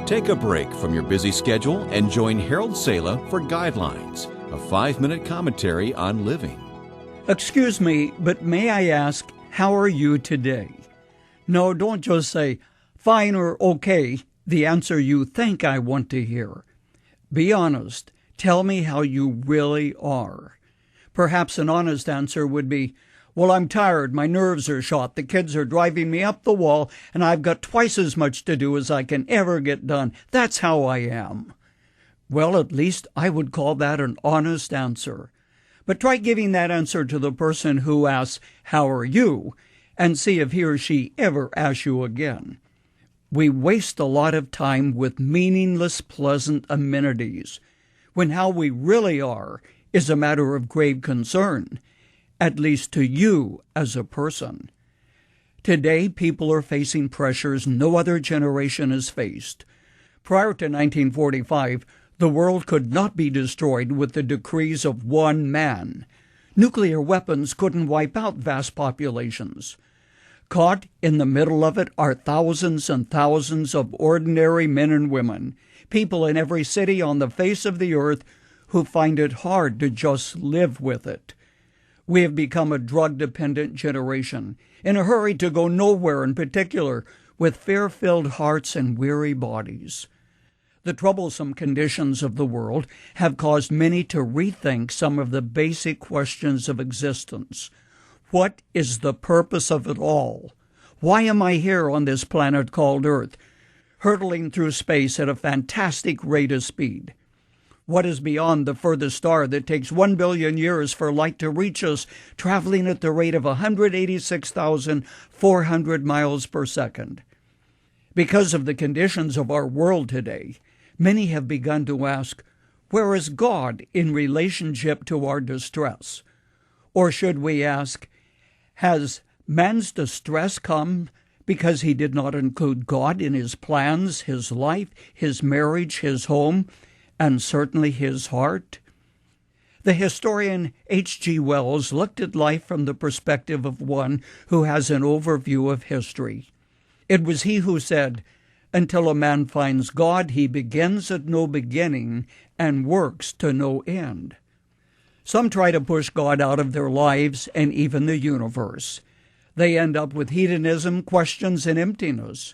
Take a break from your busy schedule and join Harold Sala for Guidelines, a 5-minute commentary on living. Excuse me, but may I ask, how are you today? No, don't just say, fine or okay, the answer you think I want to hear. Be honest. Tell me how you really are. Perhaps an honest answer would be, well, I'm tired, my nerves are shot, the kids are driving me up the wall, and I've got twice as much to do as I can ever get done. That's how I am. Well, at least I would call that an honest answer. But try giving that answer to the person who asks, how are you? And see if he or she ever asks you again. We waste a lot of time with meaningless, pleasant amenities, when how we really are is a matter of grave concern, at least to you as a person. Today, people are facing pressures no other generation has faced. Prior to 1945, the world could not be destroyed with the decrees of one man. Nuclear weapons couldn't wipe out vast populations. Caught in the middle of it are thousands and thousands of ordinary men and women, people in every city on the face of the earth who find it hard to just live with it. We have become a drug-dependent generation, in a hurry to go nowhere in particular, with fear-filled hearts and weary bodies. The troublesome conditions of the world have caused many to rethink some of the basic questions of existence. What is the purpose of it all? Why am I here on this planet called Earth, hurtling through space at a fantastic rate of speed? What is beyond the furthest star that takes 1 billion years for light to reach us, traveling at the rate of 186,400 miles per second? Because of the conditions of our world today, many have begun to ask, where is God in relationship to our distress? Or should we ask, has man's distress come because he did not include God in his plans, his life, his marriage, his home, and certainly his heart? The historian H.G. Wells looked at life from the perspective of one who has an overview of history. It was he who said, until a man finds God, he begins at no beginning and works to no end. Some try to push God out of their lives and even the universe. They end up with hedonism, questions, and emptiness.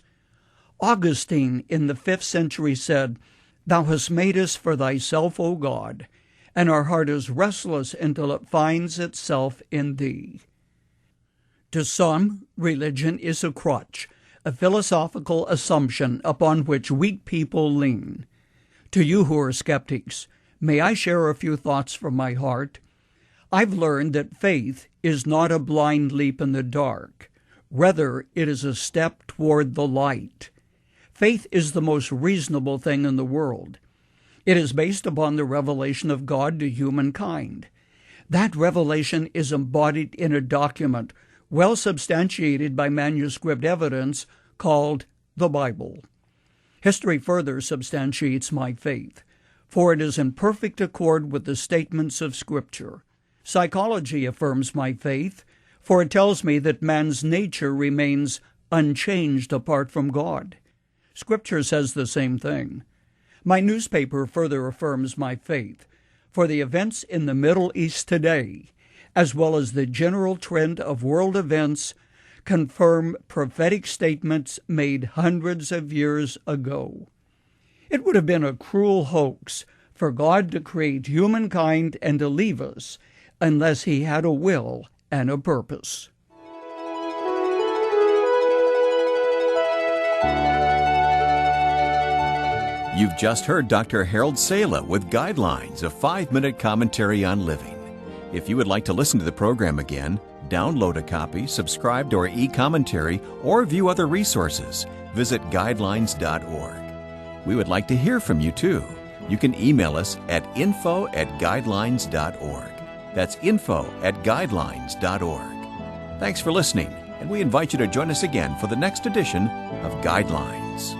Augustine in the 5th century said, Thou hast made us for thyself, O God, and our heart is restless until it finds itself in thee. To some, religion is a crutch, a philosophical assumption upon which weak people lean. To you who are skeptics, may I share a few thoughts from my heart? I've learned that faith is not a blind leap in the dark. Rather, it is a step toward the light. Faith is the most reasonable thing in the world. It is based upon the revelation of God to humankind. That revelation is embodied in a document well substantiated by manuscript evidence called the Bible. History further substantiates my faith, for it is in perfect accord with the statements of Scripture. Psychology affirms my faith, for it tells me that man's nature remains unchanged apart from God. Scripture says the same thing. My newspaper further affirms my faith, for the events in the Middle East today, as well as the general trend of world events, confirm prophetic statements made hundreds of years ago. It would have been a cruel hoax for God to create humankind and to leave us unless he had a will and a purpose. You've just heard Dr. Harold Sala with Guidelines, a 5-minute commentary on living. If you would like to listen to the program again, download a copy, subscribe to our e-commentary, or view other resources, visit guidelines.org. We would like to hear from you, too. You can email us at info@guidelines.org. That's info@guidelines.org. Thanks for listening, and we invite you to join us again for the next edition of Guidelines.